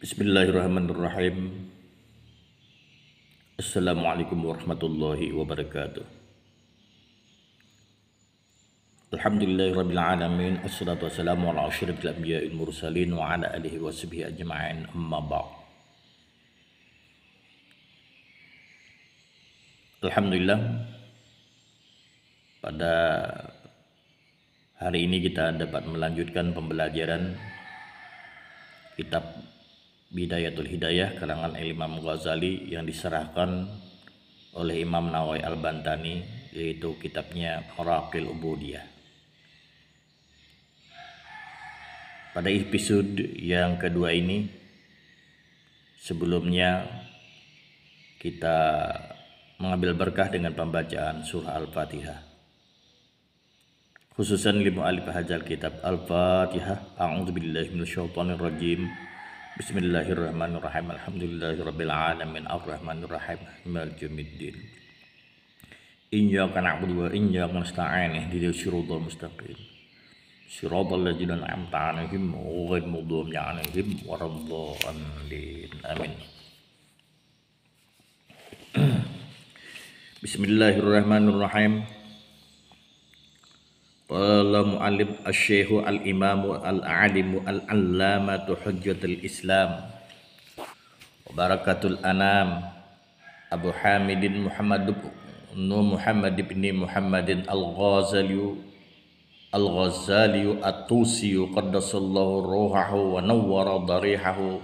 Bismillahirrahmanirrahim. Assalamualaikum warahmatullahi wabarakatuh. Alhamdulillahirabbil alamin. Assalatu wassalamu ala asyrafil anbiya'il mursalin wa ala alihi wa sahbihi ajma'in. Amma ba'd. Alhamdulillah, pada hari ini kita dapat melanjutkan pembelajaran kitab Bidayatul Hidayah karangan Imam Ghazali yang diserahkan oleh Imam Nawawi Al-Bantani, yaitu kitabnya Maraqil Ubudiyah. Pada episode yang kedua ini, sebelumnya kita mengambil berkah dengan pembacaan surah Al-Fatihah, khususan li mu'allif hadzal kitab. Al-Fatihah. A'udzubillahi minasyaitonirrajim. Bismillahirrahmanirrahim. Alhamdulillahirabbil alamin. Arrahmanirrahim. Maliki yaumiddin. Iyyaka na'budu wa iyyaka nasta'in. Ihdinas siratal mustaqim. Siratal ladzina an'amta 'alaihim ghairil maghdubi 'alaihim waladdallin. Amin. Bismillahirrahmanirrahim. Qala mu'allif asy-syekhu al-imamu al-alimu al-allamatu hujjatul islam wa barakatul anam Abu Hamidin Muhammad ibn Muhammadin al-Ghazali at-Tusi qaddasallahu ruhahu wa nawwara darihahu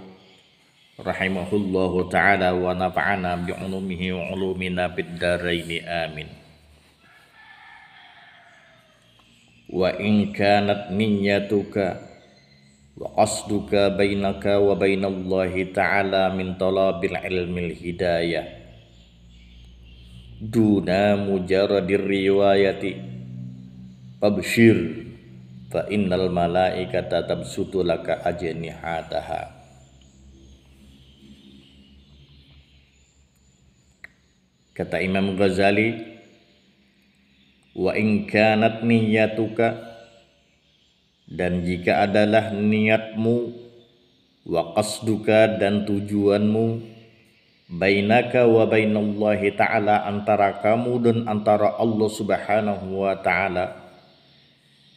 rahimahullahu ta'ala wa nafa'ana bi ulumihi wa ulumina fid dharaini amin. Wa in kanat niyyatuka wa qasduka bainaka wa bainallahi ta'ala min talabil ilmil hidayah duna mujarradir riwayati fabshir fa innal malaikata tabsutu laka ajnihataha. Kata Imam Ghazali, wa in kanat niyyatuka, dan jika adalah niatmu, wa qasduka, dan tujuanmu, bainaka wa bainallahi ta'ala, antara kamu dan antara Allah subhanahu wa ta'ala,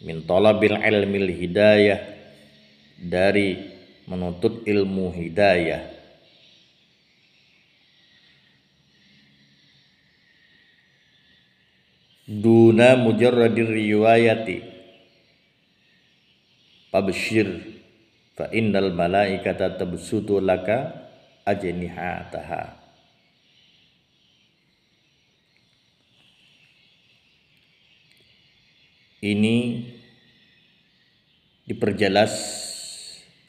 min talabil ilmil hidayah, dari menuntut ilmu hidayah, duna mujarradir riwayati fabshir fa innal malaikata tabsutu laka ajnihataha. Ini diperjelas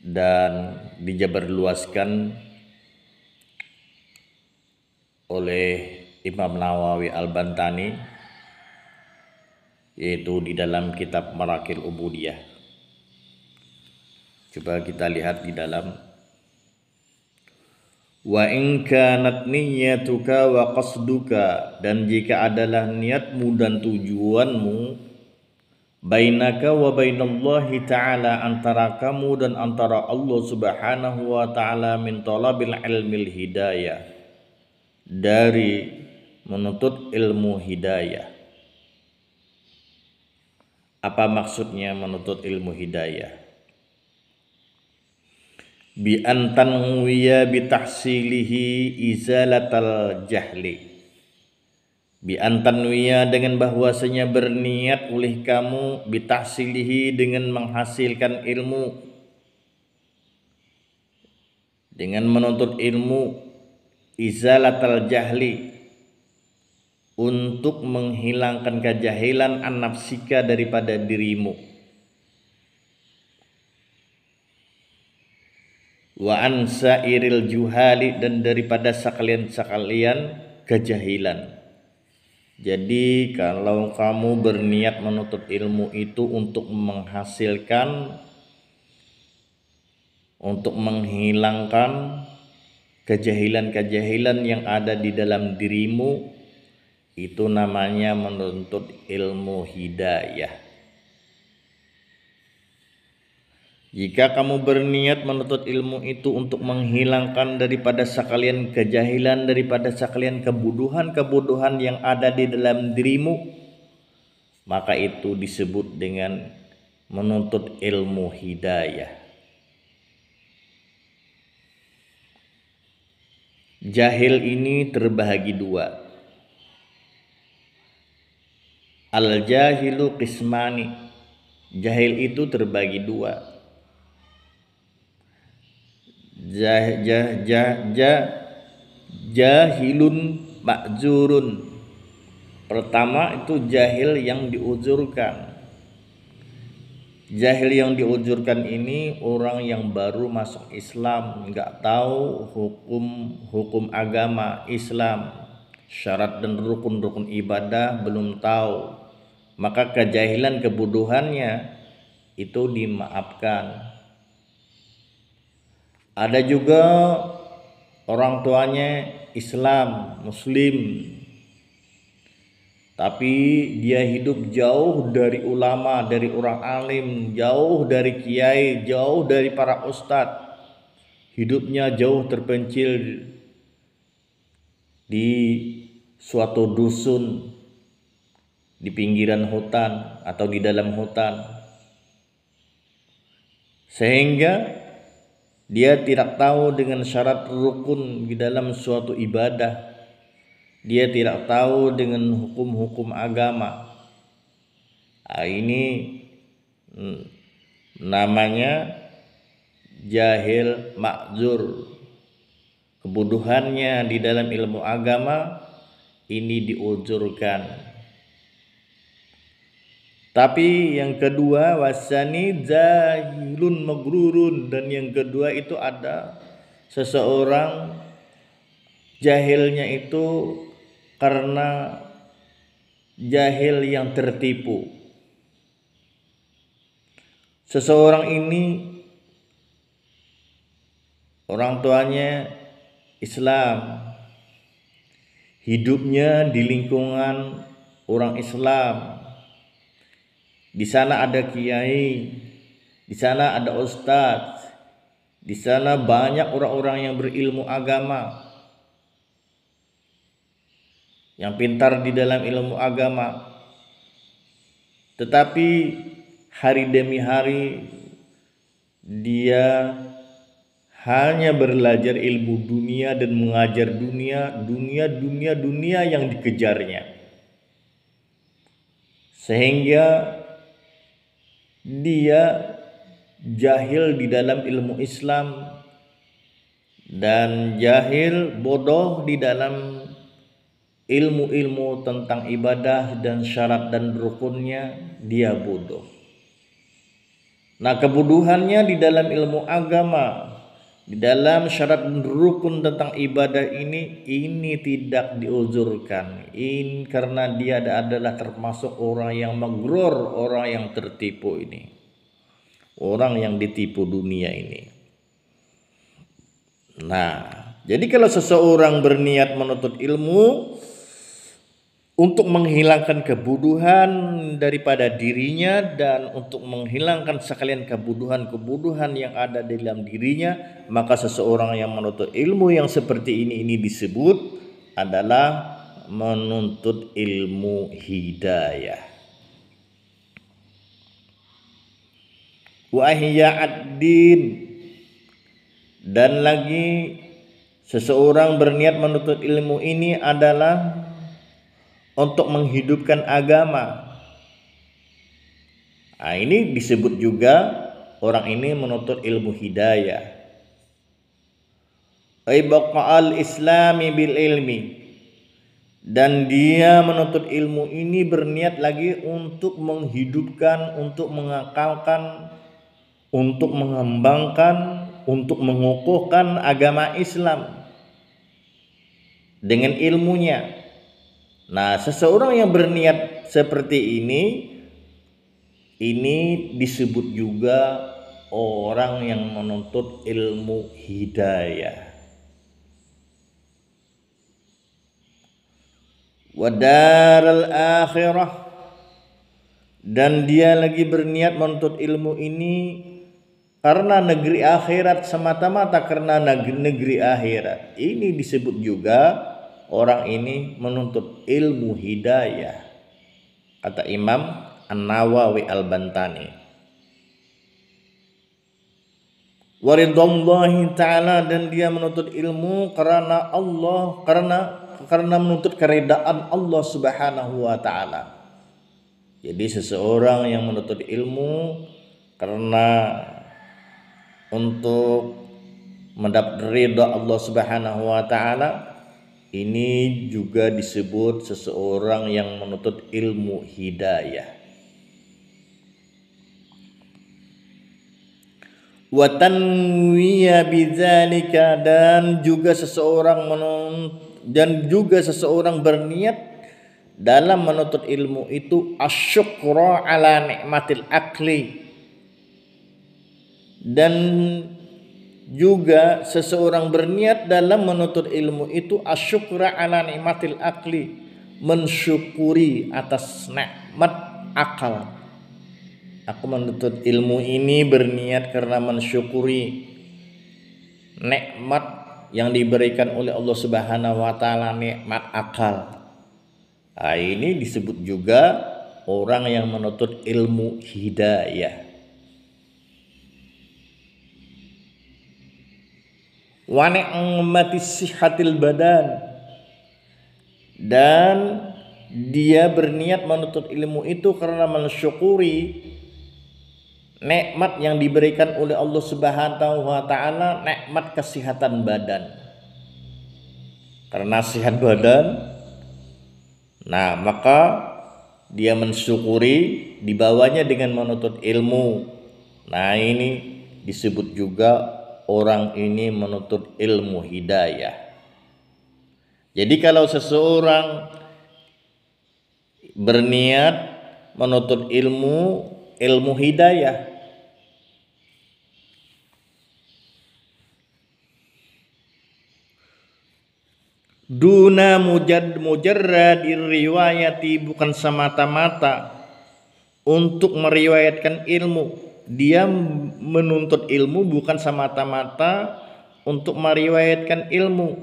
dan dijabarluaskan oleh Imam Nawawi Al-Bantani, yaitu di dalam kitab Maraqil Ubudiyah. Coba kita lihat di dalam, wa in kanat niyyatuka wa qasduka, dan jika adalah niatmu dan tujuanmu, bainaka wa bainallahi ta'ala, antara kamu dan antara Allah subhanahu wa ta'ala, min talabil ilmil hidayah, dari menuntut ilmu hidayah. Apa maksudnya menuntut ilmu hidayah? Bi antanwiya bi tahsilihi izalatal jahli. Bi antanwiya, dengan bahwasanya berniat oleh kamu, bi tahsilihi, dengan menghasilkan ilmu, dengan menuntut ilmu, izalatal jahli, untuk menghilangkan kejahilan an-nafsika, daripada dirimu, wa an sairil juhali, dan daripada sekalian kejahilan. Jadi kalau kamu berniat menuntut ilmu itu untuk menghasilkan, untuk menghilangkan kejahilan-kejahilan yang ada di dalam dirimu, itu namanya menuntut ilmu hidayah. Jika kamu berniat menuntut ilmu itu untuk menghilangkan daripada sekalian kejahilan, daripada sekalian kebodohan-kebodohan yang ada di dalam dirimu, maka itu disebut dengan menuntut ilmu hidayah. Jahil ini terbahagi dua. Al-jahilu qismani. Jahil itu terbagi dua. Jahilun ma'zurun. Pertama itu jahil yang diuzurkan. Jahil yang diuzurkan ini orang yang baru masuk Islam, nggak tahu hukum agama Islam, syarat dan rukun-rukun ibadah belum tahu, maka kejahilan kebodohannya itu dimaafkan. Ada juga orang tuanya Islam, Muslim, tapi dia hidup jauh dari ulama, dari orang alim, jauh dari kiai, jauh dari para ustadz. Hidupnya jauh terpencil di suatu dusun, di pinggiran hutan atau di dalam hutan. Sehingga dia tidak tahu dengan syarat rukun di dalam suatu ibadah. Dia tidak tahu dengan hukum-hukum agama. Ini namanya jahil ma'zur. Kebodohannya di dalam ilmu agama ini diuzurkan. Tapi yang kedua wasani jahilun magrurun, dan yang kedua itu ada seseorang jahilnya itu karena jahil yang tertipu. Seseorang ini orang tuanya Islam, hidupnya di lingkungan orang Islam. Di sana ada kiai, di sana ada ustadz, di sana banyak orang-orang yang berilmu agama, yang pintar di dalam ilmu agama. Tetapi hari demi hari dia hanya belajar ilmu dunia dan mengajar dunia yang dikejarnya. Sehingga dia jahil di dalam ilmu Islam dan jahil bodoh di dalam ilmu-ilmu tentang ibadah dan syarat dan rukunnya, dia bodoh. Nah, kebodohannya di dalam ilmu agama, di dalam syarat dan rukun tentang ibadah ini tidak diuzurkan. Ini karena dia adalah termasuk orang yang magrur, orang yang tertipu ini. Orang yang ditipu dunia ini. Nah, jadi kalau seseorang berniat menuntut ilmu untuk menghilangkan kebodohan daripada dirinya dan untuk menghilangkan sekalian kebodohan-kebodohan yang ada di dalam dirinya, maka seseorang yang menuntut ilmu yang seperti ini disebut adalah menuntut ilmu hidayah. Wa ihya ad-din, dan lagi seseorang berniat menuntut ilmu ini adalah untuk menghidupkan agama. Nah, ini disebut juga orang ini menuntut ilmu hidayah. Ibqa'al islami bil ilmi, dan dia menuntut ilmu ini berniat lagi untuk menghidupkan, untuk mengakalkan, untuk mengembangkan, untuk mengukuhkan agama Islam dengan ilmunya. Nah, seseorang yang berniat seperti ini disebut juga orang yang menuntut ilmu hidayah. Wadaral akhirah, dan dia lagi berniat menuntut ilmu ini karena negeri akhirat, semata-mata karena negeri akhirat. Ini disebut juga orang ini menuntut ilmu hidayah, kata Imam An-Nawawi Al-Bantani. Waridallahi ta'ala, dan dia menuntut ilmu karena Allah, karena menuntut keridaan Allah Subhanahu wa ta'ala. Jadi seseorang yang menuntut ilmu karena untuk mendapat ridha Allah Subhanahu wa ta'ala, ini juga disebut seseorang yang menuntut ilmu hidayah. Wa tanwiya bidzalika, dan juga seseorang berniat dalam menuntut ilmu itu asyukra ala nikmatil akli, dan juga seseorang berniat dalam menuntut ilmu itu asyukra ala nikmatil akli, mensyukuri atas nikmat akal. Aku menuntut ilmu ini berniat karena mensyukuri nikmat yang diberikan oleh Allah Subhanahu wa ta'ala, nikmat akal. Nah, ini disebut juga orang yang menuntut ilmu hidayah. Wa ni'mati sihatil badan, dan dia berniat menuntut ilmu itu karena mensyukuri nikmat yang diberikan oleh Allah Subhanahu wa ta'ala, nikmat kesehatan badan. Karena sehat badan, nah maka dia mensyukuri dibawanya dengan menuntut ilmu. Nah ini disebut juga orang ini menuntut ilmu hidayah. Jadi kalau seseorang berniat menuntut ilmu hidayah, duna mujarradir riwayati, bukan semata-mata untuk meriwayatkan ilmu. Dia menuntut ilmu bukan semata-mata untuk meriwayatkan ilmu,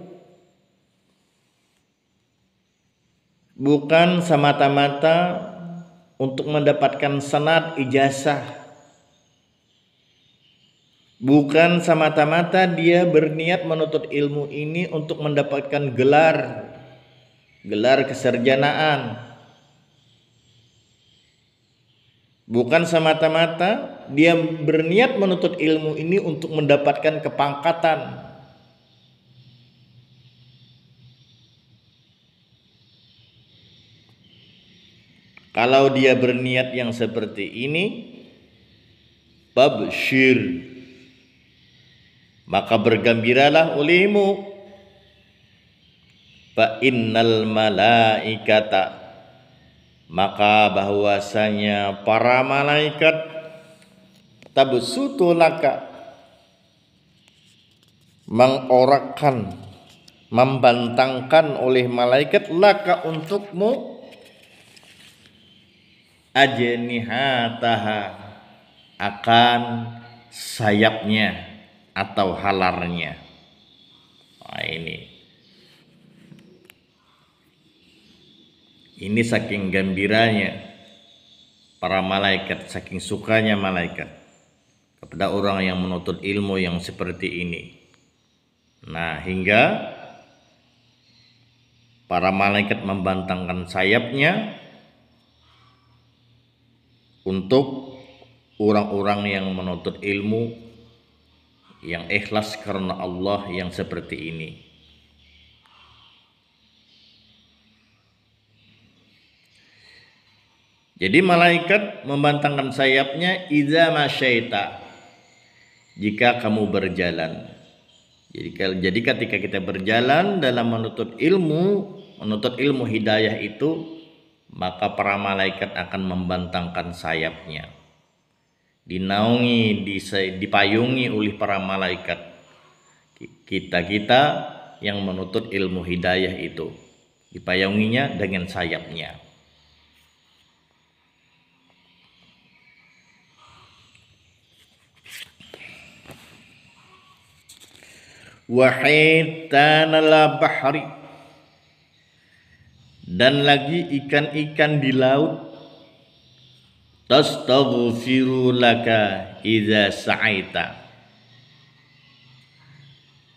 bukan semata-mata untuk mendapatkan sanad ijazah, bukan semata-mata dia berniat menuntut ilmu ini untuk mendapatkan gelar kesarjanaan, bukan semata-mata dia berniat menuntut ilmu ini untuk mendapatkan kepangkatan. Kalau dia berniat yang seperti ini, babsyir, maka bergembiralah olehmu. Fa innal malaikata, maka bahwasanya para malaikat, tabsutu laka, mengorakkan, membantangkan oleh malaikat, laka untukmu, ajnihataha, akan sayapnya atau halarnya. Nah, ini saking gembiranya para malaikat, saking sukanya malaikat kepada orang yang menuntut ilmu yang seperti ini. Nah, hingga para malaikat membantangkan sayapnya untuk orang-orang yang menuntut ilmu yang ikhlas karena Allah yang seperti ini. Jadi malaikat membantangkan sayapnya idza masyaita, jika kamu berjalan. Jadi ketika kita berjalan dalam menuntut ilmu hidayah itu, maka para malaikat akan membantangkan sayapnya, dinaungi, dipayungi oleh para malaikat kita yang menuntut ilmu hidayah itu, dipayunginya dengan sayapnya. wa hitanal bahri, dan lagi ikan-ikan di laut, tastaghfiru laka idza sa'aita.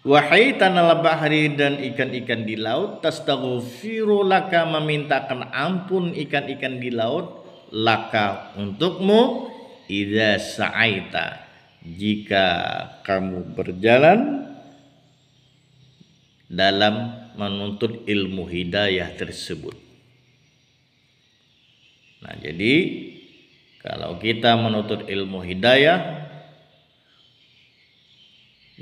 Wa hitanal bahri, dan ikan-ikan di laut, tastaghfiru laka, memintakan ampun ikan-ikan di laut, laka untukmu, idza sa'aita, jika kamu berjalan dalam menuntut ilmu hidayah tersebut. Nah, jadi kalau kita menuntut ilmu hidayah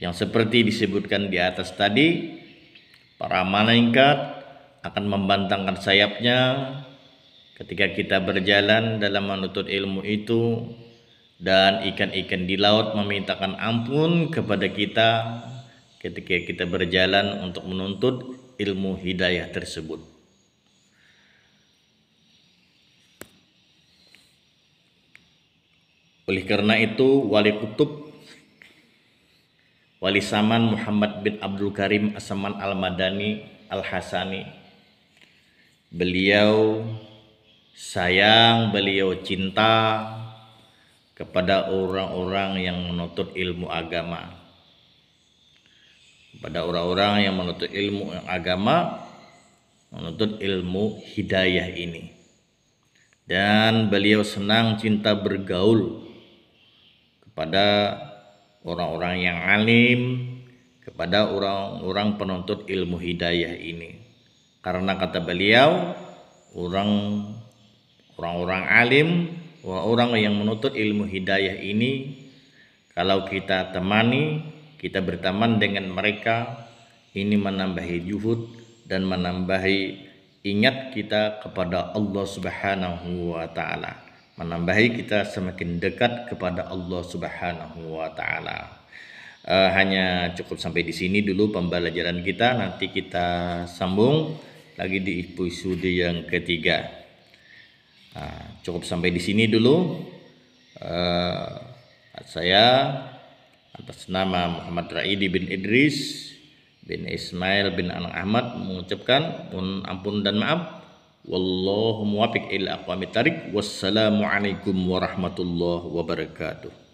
yang seperti disebutkan di atas tadi, para malaikat akan membantangkan sayapnya ketika kita berjalan dalam menuntut ilmu itu, dan ikan-ikan di laut memintakan ampun kepada kita ketika kita berjalan untuk menuntut ilmu hidayah tersebut. Oleh karena itu, Wali Kutub, Wali Saman Muhammad bin Abdul Karim As-Saman Al-Madani Al-Hasani, beliau sayang, beliau cinta kepada orang-orang yang menuntut ilmu agama, kepada orang-orang yang menuntut ilmu agama, menuntut ilmu hidayah ini. Dan beliau senang cinta bergaul kepada orang-orang yang alim, kepada orang-orang penuntut ilmu hidayah ini. Karena kata beliau, orang-orang alim, orang yang menuntut ilmu hidayah ini, kalau kita temani, kita berteman dengan mereka, ini menambahi juhud dan menambahi ingat kita kepada Allah Subhanahu wa ta'ala, menambahi kita semakin dekat kepada Allah Subhanahu wa ta'ala. Hanya cukup sampai di sini dulu pembelajaran kita, nanti kita sambung lagi di episode yang ketiga. Cukup sampai di sini dulu. Saya atas nama Muhammad Raidi bin Idris bin Ismail bin Anang Ahmad mengucapkan mohon ampun dan maaf. Wallahu muwaffiq ila aqwamit thariq. Wassalamualaikum warahmatullahi wabarakatuh.